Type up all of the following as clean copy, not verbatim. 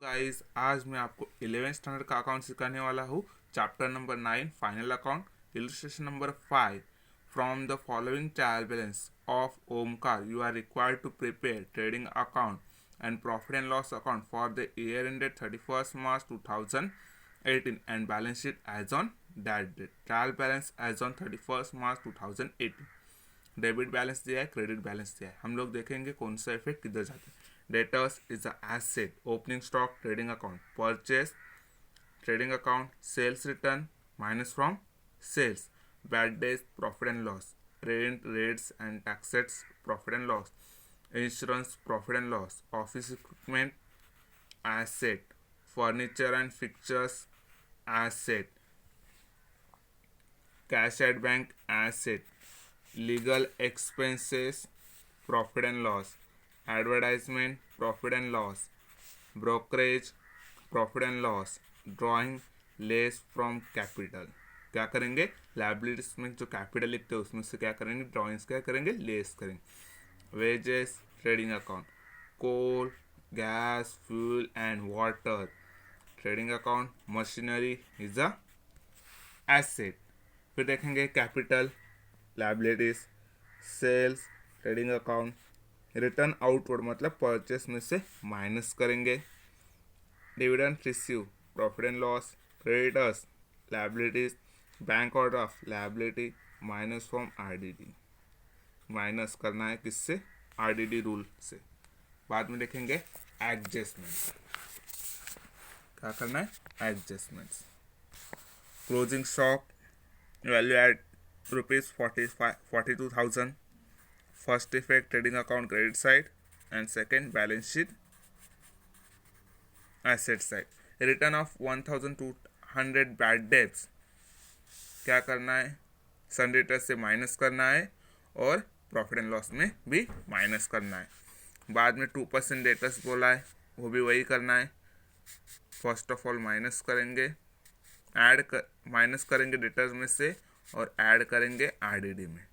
Guys, आज मैं आपको 11th स्टैंडर्ड का अकाउंट सिखाने वाला हूँ। Chapter number 9 final account illustration number 5। From the following trial balance of Omkar you are required to prepare trading account and profit and loss account for the year ended 31st March 2018 and balance sheet as on that date. Trial balance as on 31st March 2018। Debit balance दिया है, credit balance दिया है। हम लोग देखेंगे कौन सा effect किधर जाता है। Debtors is the asset, opening stock, trading account, purchase, trading account, sales return, minus from sales, bad days, profit and loss, rent, rates and taxes, profit and loss, insurance, profit and loss, office equipment, asset, furniture and fixtures, asset, cash at bank, asset, legal expenses, profit and loss, advertisement, profit and loss, brokerage, profit and loss, drawing less from capital. क्या करेंगे, liabilities में जो capital लिखते हैं उसमें से क्या करेंगे, ड्रॉइंग्स क्या करेंगे, लेस करेंगे। Wages, trading account, coal, gas, fuel and water, trading account, machinery is a asset. फिर देखेंगे capital, liabilities, sales, trading account, return outward मतलब परचेस में से माइनस करेंगे। Dividend receive, profit and loss, creditors, liabilities, bank order liability, minus from RDD. Minus करना है किससे, RDD rule से। बाद में देखेंगे एडजस्टमेंट। क्या करना है, adjustments. Closing stock value at ₹42,000। First effect trading account credit side and second balance sheet asset side. Return of 1,200 bad debts क्या करना है, सनडेटर से माइनस करना है और प्रॉफिट एंड लॉस में भी माइनस करना है। बाद में 2% डेटर्स बोला है, वो भी वही करना है। फर्स्ट ऑफ ऑल माइनस करेंगे, माइनस करेंगे डेटर्स में से और ऐड करेंगे आरडीडी में,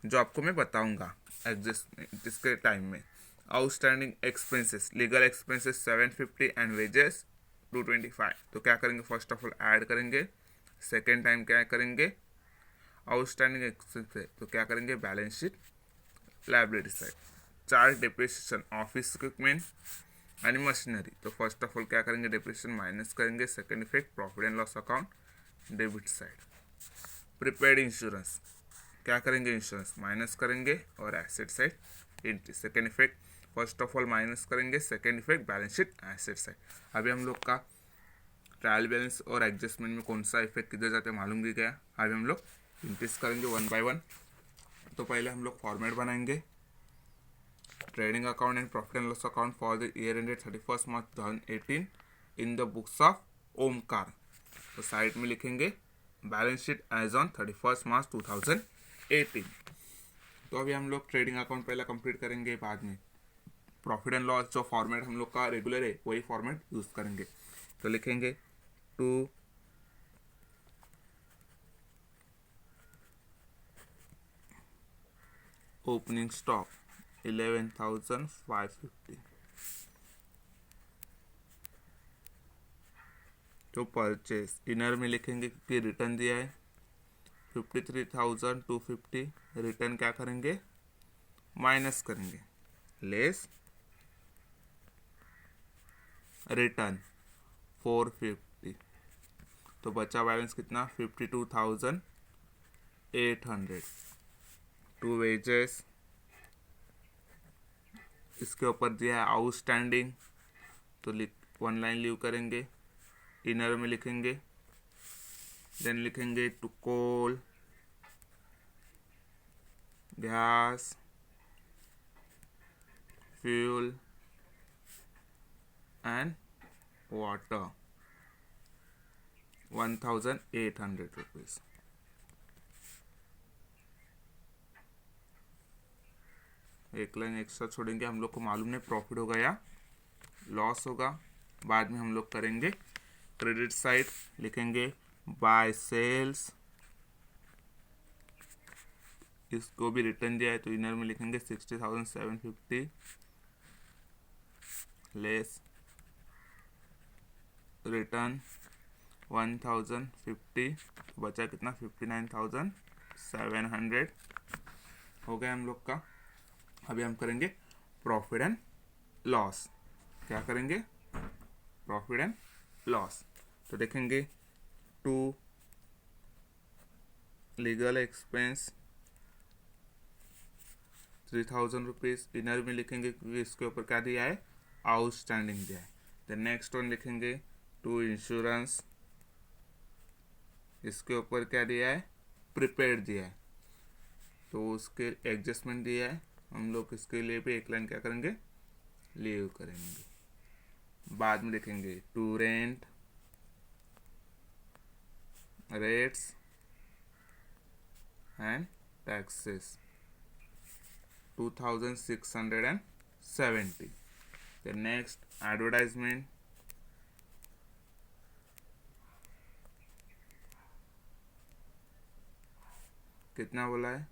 जो आपको मैं बताऊंगा एडजस्ट इसके टाइम में। Outstanding expenses, legal expenses 750 and wages 225। तो क्या करेंगे, फर्स्ट ऑफ ऑल ऐड करेंगे, सेकेंड टाइम क्या करेंगे, आउटस्टैंडिंग एक्सपेंसेस तो क्या करेंगे, balance sheet liability side. Charge depreciation office equipment and machinery, तो फर्स्ट ऑफ ऑल क्या करेंगे, डिप्रिसिएशन माइनस करेंगे, second effect profit and loss account debit side. Prepaid insurance क्या करेंगे, इंश्योरेंस माइनस करेंगे और asset side entry. Second effect first of all minus करेंगे, second effect balance sheet asset side. अभी हम लोग का ट्रायल बैलेंस और एडजस्टमेंट में कौन सा इफेक्ट किधर जाते हैं मालूम भी गया। अभी हम लोग इंक्रीज करेंगे वन बाय वन। तो पहले हम लोग फॉर्मेट बनाएंगे, trading account and profit and loss account for the year ended 31st March 2018 in the books of Omkar. तो साइड में लिखेंगे balance sheet as on 31st March 2018। तो अभी हम लोग ट्रेडिंग अकाउंट पहले कंप्लीट करेंगे, बाद में प्रॉफिट एंड लॉस जो फॉर्मेट हम लोग का रेगुलर है वही फॉर्मेट यूज करेंगे। तो लिखेंगे टू ओपनिंग स्टॉक 11,550। तो परचेस इनर में लिखेंगे क्योंकि रिटर्न दिया है 53,250। रिटर्न क्या करेंगे, माइनस करेंगे, लेस रिटर्न 450। तो बचा बैलेंस कितना, 52,800। टू वेजेस, इसके ऊपर दिया है आउटस्टैंडिंग, तो वन लाइन लीव करेंगे, इनर में लिखेंगे, देन लिखेंगे to coal, gas, fuel and water 1,800 rupees. एक लाइन एक्स्ट्रा छोड़ेंगे, हम लोग को मालूम नहीं प्रॉफिट होगा या लॉस होगा। बाद में हम लोग करेंगे क्रेडिट साइड, लिखेंगे बाय सेल्स, इसको भी रिटर्न दिया है तो इनर में लिखेंगे 60,750 लेस रिटर्न 1050, बचा कितना 59,700 हो गया हम लोग का। अभी हम करेंगे प्रॉफिट एंड लॉस। क्या करेंगे? Profit and loss. तो देखेंगे to legal expense 3000 rupees. Inner में लिखेंगे क्योंकि इसके ऊपर क्या दिया है? आउटस्टैंडिंग दिया है। द नेक्स्ट वन लिखेंगे टू इंश्योरेंस, इसके ऊपर क्या दिया है? प्रीपेड दिया है, तो उसके एडजस्टमेंट दिया है। हम लोग इसके लिए भी एक लाइन क्या करेंगे? लीव करेंगे। बाद में लिखेंगे to rent, rates and taxes 2670। The next advertisement, कितना बोला है?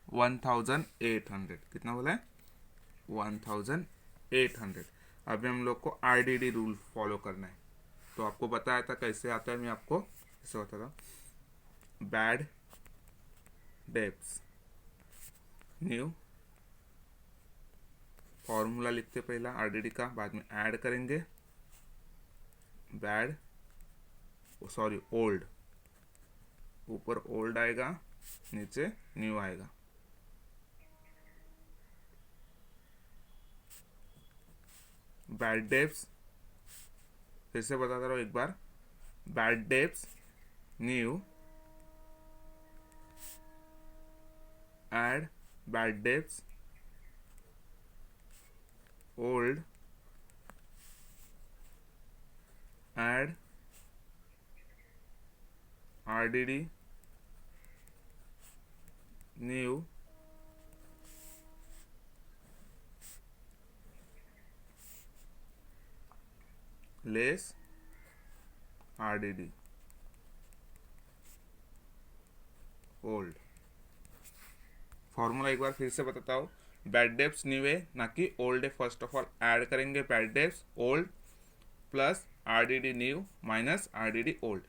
1800। कितना बोला है? 1800। अभी हम लोग को आरडीडी रूल फॉलो करना है। तो आपको बताया था कैसे आता है, मैं आपको कैसे बताता हूँ। बैड डेब्ट्स, न्यू फॉर्मूला लिखते पहला आरडीडी का, बाद में ऐड करेंगे बैड, सॉरी ओल्ड, ऊपर ओल्ड आएगा, नीचे न्यू आएगा। बैड डेब्ट्स, फिर से बताता रहो एक बार। Bad debts new, add bad debts old, add RDD new, less RDD old. Formula एक बार फिर से बताता हूँ। बैड डेब्ट्स न्यू है ना कि ओल्ड है। फर्स्ट ऑफ ऑल ऐड करेंगे bad debts old plus RDD new minus RDD old.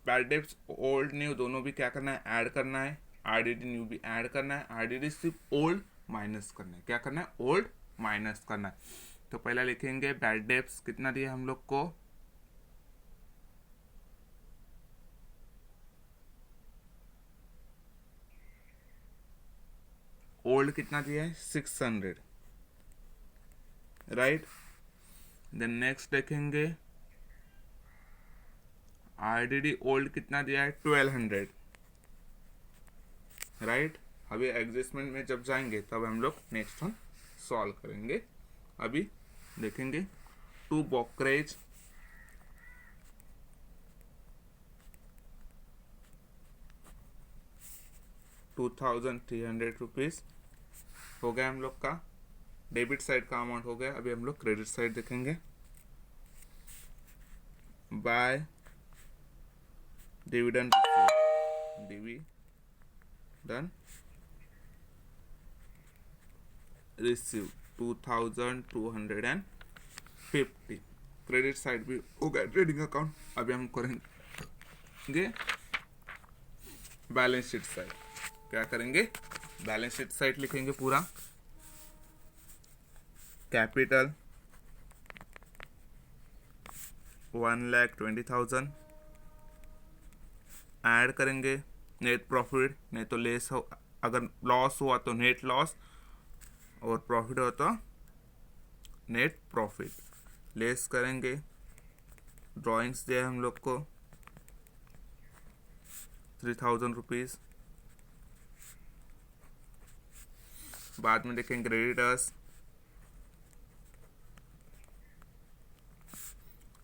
Bad debts old new दोनों भी क्या करना है? ऐड करना है। आरडीडी न्यू भी ऐड करना है। आरडीडी सिर्फ ओल्ड माइनस करना है। क्या करना है? ओल्ड माइनस करना है। तो पहला लिखेंगे बैड डेब्ट्स कितना दिया हम लोग को? ओल्ड कितना दिया है? 600, राइट। देन नेक्स्ट देखेंगे आरडीडी ओल्ड कितना दिया है? 1200, राइट। अभी एडजस्टमेंट में जब जाएंगे तब हम लोग नेक्स्ट वन सॉल्व करेंगे। अभी देखेंगे टू ब्रोकरेज, ₹2300 हो गया हम लोग का। डेबिट साइड का अमाउंट हो गया। अभी हम लोग क्रेडिट साइड देखेंगे। By dividend, dividend receive 2250। Credit side भी हो गया ट्रेडिंग अकाउंट। अभी हम करेंगे बैलेंस शीट साइड। क्या करेंगे? बैलेंस शीट साइड लिखेंगे पूरा। कैपिटल 1,20,000, ऐड करेंगे नेट प्रॉफिट, नहीं तो लेस हो, अगर लॉस हुआ तो नेट लॉस और प्रॉफिट हो तो नेट प्रॉफिट। लेस करेंगे ड्राइंग्स दिया हम लोग को ₹3,000। बाद में देखेंगे क्रेडिटर्स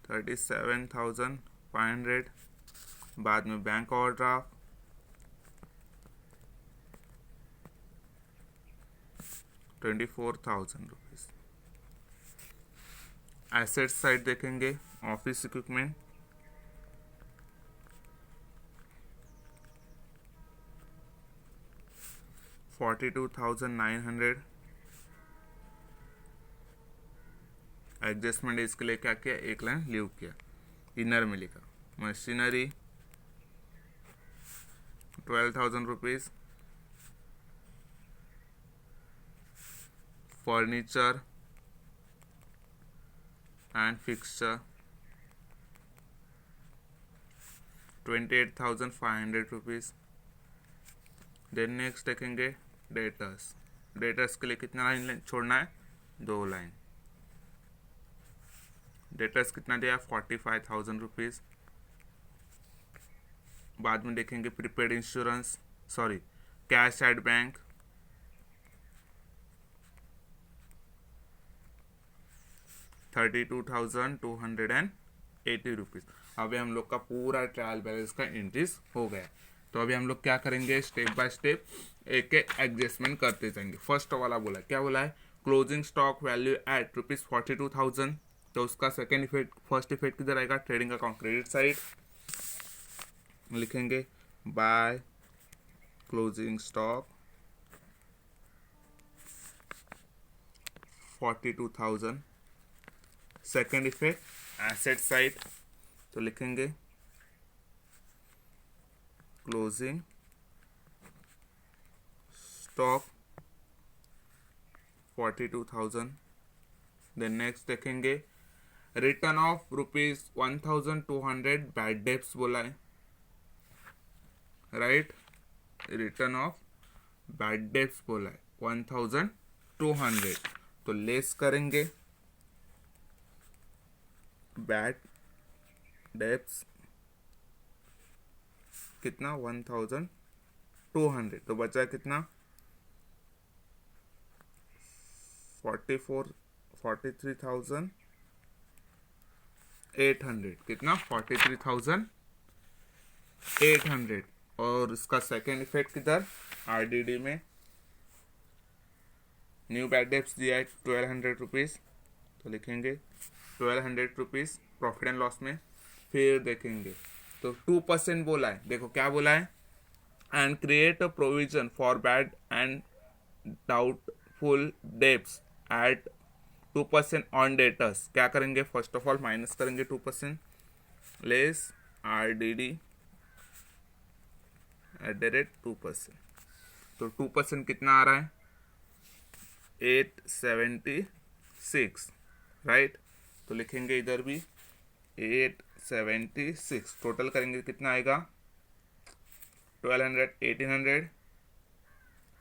37,500। बाद में bank overdraft 24,000 rupees. Asset side देखेंगे ऑफिस इक्विपमेंट 42,900। एडजस्टमेंट इसके लिए क्या किया, एक लाइन लीव किया, इनर में लिखा machinery 12,000 rupees, furniture and fixture 28,500 rupees. Then next देखेंगे डेटर्स, डेटर्स के लिए कितना लाइन छोड़ना है, 2 लाइन। डेटर्स कितना दिया, 45,000 रुपीज़। बाद में देखेंगे prepaid insurance, sorry cash at bank 32,280 rupees. अभी हम लोग का पूरा ट्रायल बैलेंस का एंट्रीज हो गया। तो अभी हम लोग क्या करेंगे, स्टेप बाय स्टेप एक एक एडजस्टमेंट करते जाएंगे। फर्स्ट वाला बोला, क्या बोला है, क्लोजिंग स्टॉक वैल्यू एट ₹42,000। तो उसका सेकेंड इफेक्ट, फर्स्ट इफेक्ट किधर आएगा, ट्रेडिंग अकाउंट क्रेडिट साइड लिखेंगे by closing stock 42,000। Second effect asset side, तो लिखेंगे क्लोजिंग स्टॉक 42,000। देन नेक्स्ट देखेंगे रिटर्न ऑफ ₹1,200 बैड डेब्ट्स बोला है, right, return of bad debts बोला है 1,200। तो लेस करेंगे बैड डेब्ट्स कितना, 1,200, तो बचा कितना 43,800, कितना 43,800। और इसका सेकेंड इफेक्ट किधर, आरडीडी में न्यू बैड डेब्ट्स दिया है 1,200 रुपीज़, तो लिखेंगे 1,200 रुपीज़ प्रॉफिट एंड लॉस में। फिर देखेंगे तो 2% बोला है, देखो क्या बोला है, and create a provision for bad and doubtful debts at 2% on debtors. क्या करेंगे, फर्स्ट ऑफ ऑल माइनस करेंगे 2%, लेस RDD @2%। तो 2% कितना आ रहा है, 876, राइट। तो लिखेंगे इधर भी 876, टोटल करेंगे कितना आएगा, 1,200, 1,800,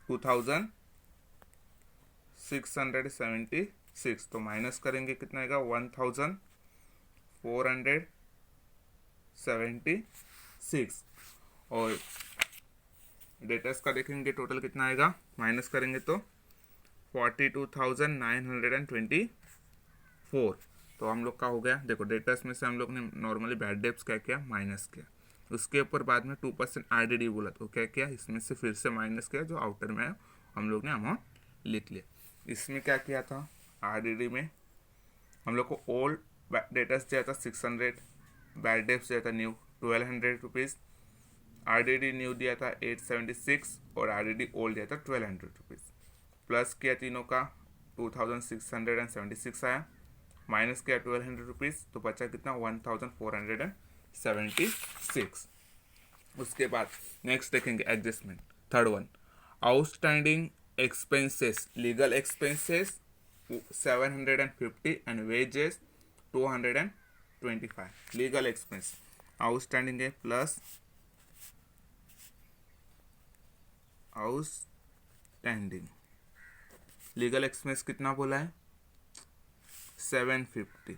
2,676। तो माइनस करेंगे कितना आएगा, 1,476। और डेटर्स का देखेंगे टोटल कितना आएगा, माइनस करेंगे तो 42,924। तो हम लोग का हो गया। देखो डेटर्स में से हम लोग ने नॉर्मली बैड डेब्ट्स क्या किया, माइनस किया, उसके ऊपर बाद में 2% RDD बोला, तो क्या किया, इसमें से फिर से माइनस किया, जो आउटर में है हम लोग ने अमाउंट लिख लिया। इसमें क्या किया था, RDD में हम लोग को ओल्ड डेटर्स दिया था 600, बैड डेब्ट्स दिया था न्यू 1,200 रुपीज़, RDD न्यू दिया था 876 और RDD ओल्ड दिया था 1,200 रुपीज़। प्लस किया तीनों का 2,676 आया, माइनस किया 1,200 रुपीज़, तो बचा कितना 1,476। उसके बाद नेक्स्ट देखेंगे adjustment, third one, outstanding expenses, legal expenses 750 and wages 225। Legal expense outstanding है, प्लस आउटस्टैंडिंग लीगल एक्सपेंस कितना बोला है, 750।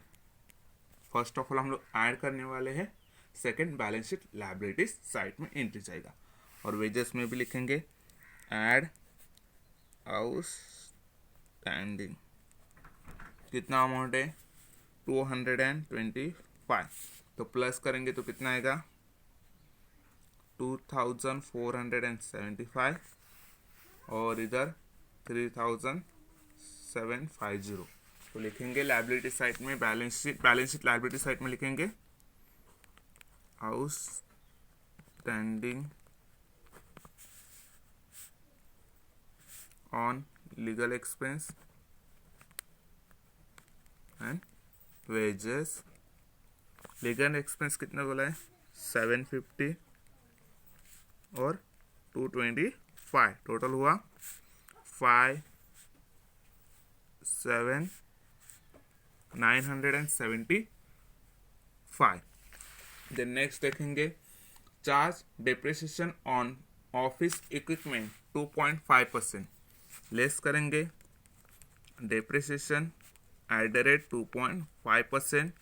फर्स्ट ऑफ ऑल हम लोग ऐड करने वाले हैं, second balance sheet liabilities side में एंट्री जाएगा। और वेजेस में भी लिखेंगे ऐड आउटस्टैंडिंग, कितना अमाउंट है 225। तो प्लस करेंगे तो कितना आएगा 2,475 और इधर 3,750। तो लिखेंगे लायबिलिटी साइड में बैलेंस शीट लायबिलिटी साइड में लिखेंगे outstanding on legal expense and wages, legal expense कितना बोला है 750 और 225, टोटल हुआ 5,975। देन नेक्स्ट देखेंगे charge depreciation on office equipment 2.5%, less करेंगे depreciation at the rate 2.5%,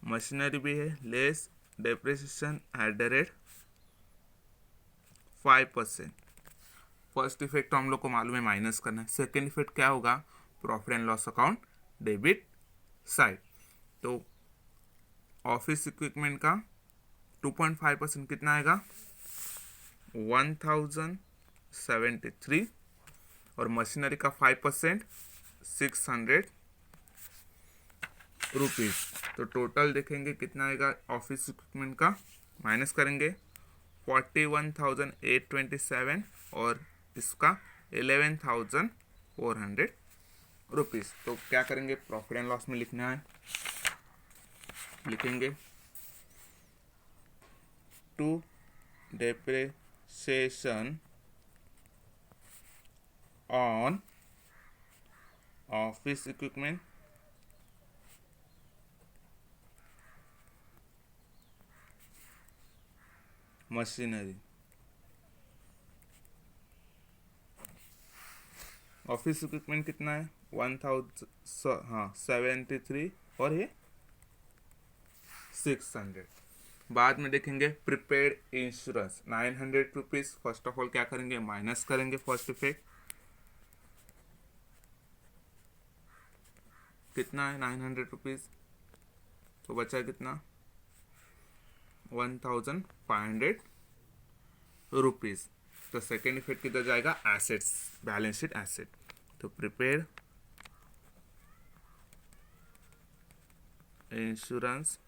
machinery भी है less depreciation at the rate 5%। First effect तो हम लोग को मालूम है माइनस करना है, सेकेंड इफेक्ट क्या होगा profit and loss account debit side. तो ऑफिस इक्विपमेंट का 2.5% कितना आएगा 1073 और मशीनरी का 5% 600 रुपीज़। तो टोटल देखेंगे कितना आएगा ऑफिस इक्विपमेंट का, माइनस करेंगे 41,827 और इसका 11,400 रुपीज़। तो क्या करेंगे प्रॉफिट एंड लॉस में लिखना है, लिखेंगे to depreciation on office equipment machinery. Office equipment कितना है 1073 और ये 600। बाद में देखेंगे prepaid insurance 900 rupees. First of all क्या करेंगे माइनस करेंगे फर्स्ट इफेक्ट, कितना है 900 रुपीज़, तो बचा कितना 1,500 रुपीज़। तो सेकेंड इफेक्ट किधर जाएगा एसेट्स, बैलेंस शीट एसेट। तो प्रीपेड इंश्योरेंस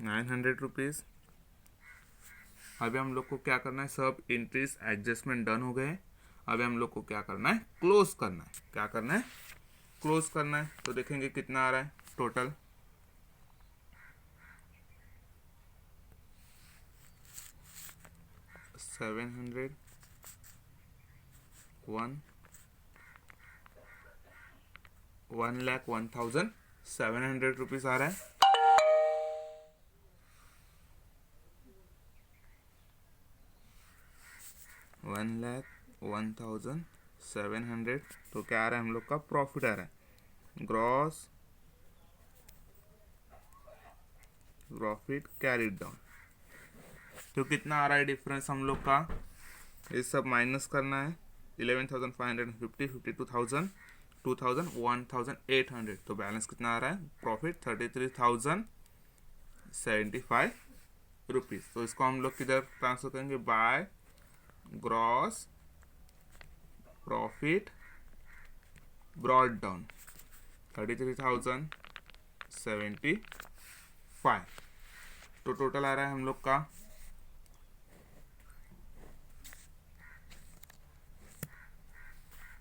900 रुपीज़। अभी हम लोग को क्या करना है, सब इंट्रीज एडजस्टमेंट डन हो गए। अभी हम लोग को क्या करना है क्लोज करना है। क्या करना है क्लोज करना है। तो देखेंगे कितना आ रहा है टोटल 700 1,01,700 रुपीज़ आ रहा है। $1,01,700। तो क्या आ रहा है हम लोग का प्रॉफिट आ रहा है, ग्रॉस प्रॉफिट कैरीड डाउन। तो कितना आ रहा है डिफरेंस हम लोग का, ये सब माइनस करना है 11,550, 52,000, 2,000, 1,800। तो बैलेंस कितना आ रहा है प्रॉफिट 33,075 रुपीज़। तो इसको हम लोग किधर ट्रांसफर करेंगे by gross profit brought down 33,075। तो टोटल आ रहा है हम लोग का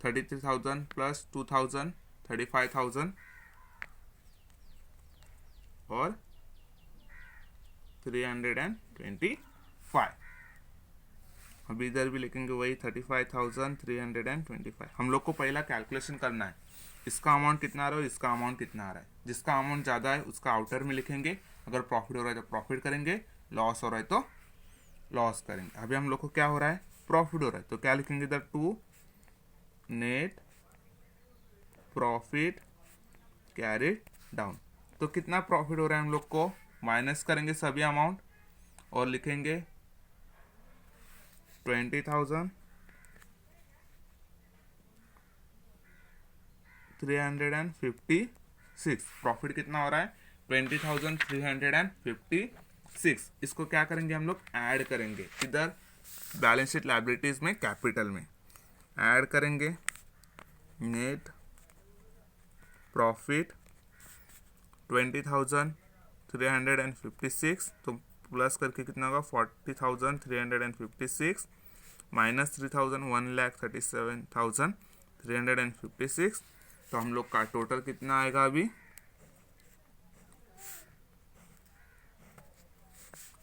33,000 प्लस 2,000 35,000 और 325। अभी इधर भी लिखेंगे वही 35,325। हम लोग को पहला कैलकुलेशन करना है इसका अमाउंट कितना आ रहा है, इसका अमाउंट कितना आ रहा है। जिसका अमाउंट ज़्यादा है उसका आउटर में लिखेंगे, अगर प्रॉफिट हो रहा है तो प्रॉफिट करेंगे, लॉस हो रहा है तो लॉस करेंगे। अभी हम लोग को क्या हो रहा है प्रॉफिट हो रहा है, तो क्या लिखेंगे इधर to net profit carried down. तो कितना प्रॉफिट हो रहा है हम लोग को, माइनस करेंगे सभी अमाउंट और लिखेंगे 20,356। प्रॉफिट कितना हो रहा है 20,356। इसको क्या करेंगे हम लोग ऐड करेंगे इधर बैलेंस शीट लायबिलिटीज में कैपिटल में ऐड करेंगे नेट प्रॉफिट 20,356। तो प्लस करके कितना होगा 40,356 माइनस 3,000 1,37,356 तो हम लोग का टोटल कितना आएगा अभी,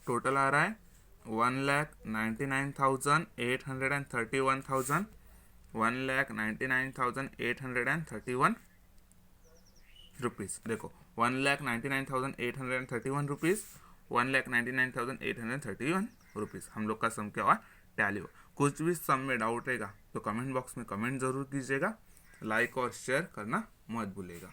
टोटल आ रहा है 1,99,831 रुपीज़। देखो 1,99,831 रुपीज़, 1,99,831 रुपीज़ हम लोग का सम क्या हुआ, टैली हुआ। कुछ भी सम में डाउट रहेगा तो कमेंट बॉक्स में कमेंट ज़रूर कीजिएगा, लाइक और शेयर करना मत भूलिएगा।